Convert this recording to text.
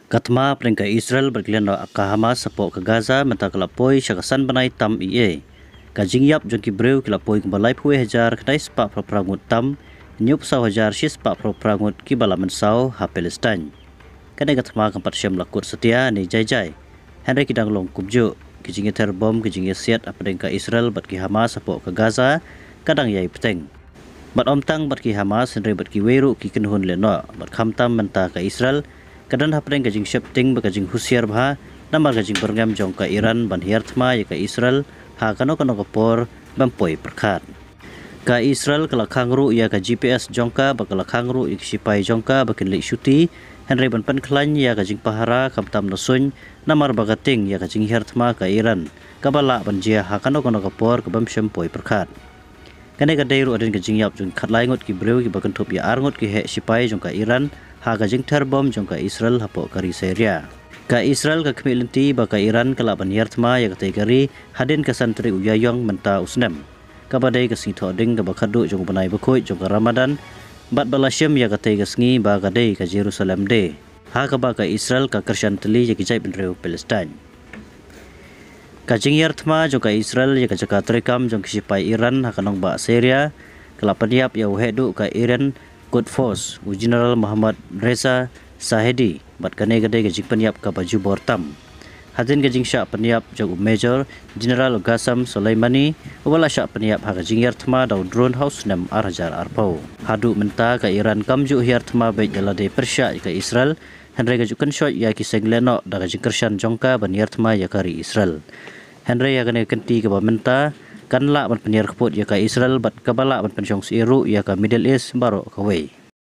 Katma peringkat Israel berkelian ke Hamas sepok ke Gaza mentah kelapoi syakasan banai tam IE. Kajing yap jongki breu kelapoi kembalai pui hajar kedai sepak perangut tam nyup sau hajar syis sepak perangut ki balaman sau ha Palestin. Kadai katma keempat syam lakut setia ni jai. Henry kidang long kubju kijing terbom kijing siat peringkat Israel bat ki Hamas sepok ke Gaza kadang yai peteng. Bat omtang bat ki Hamas Henry bat ki weru ki kenhun leno bat khamtam mentah ke Israel kadang hapring kajing shifting bakajing husiar bha namar kajing berngam jong ka Iran ban hiartma ya ka Israel ha kano kapor bampoi perkat ka Israel kala khangru ya ka GPS jongka bakala khangru ik sipai jongka bakin lik syuti Henry ban klan ya kajing pahara kamtam nosun namar bagating ya kajing hiartma ka Iran kabala ban jia ha kano kapor ka bam sempoi perkat kane ka dairu adin kajing yap jong khatlai ngot ki breu ki bakan thup ya arngot ki he sipai jongka Iran ha kajing terbom jongka Israel hapo kari Syria. Ka Israel ka kemilenti baka Iran kala banyartma ya katai kari hadin ka santri uyayong menta usnem. Ka badai ka singtho ding ka bakadu jong banai bakoi jong ka Ramadan bat balasyam ya katai ka sngi ba kadai ka Jerusalem de. Ha ka baka Israel ka kersyanteli ya kijai benreu Palestine. Kajing yartma jong ka Israel ya kajaka trekam jong kisipai Iran ha kanong ba Syria kala paniap ya uhedu ka Iran Quds Force General Muhammad Reza Sahedi bat kane gade gajing peniap ka baju bortam hadin gajing syak peniap jag Major General Qassem Soleimani wala syak peniap ha gajing yartma daw drone house nam arhajar arpau hadu menta ka Iran kamju yartma be jalade persya ka Israel Henry gajukan shot ya ki sengleno da gajing kersyan jongka ban yartma ya kari Israel Henry ya kane kenti ka menta kanla ban penyer keput ya ka Israel bat kabala ban pensyong siru ya ka Middle East baro kawai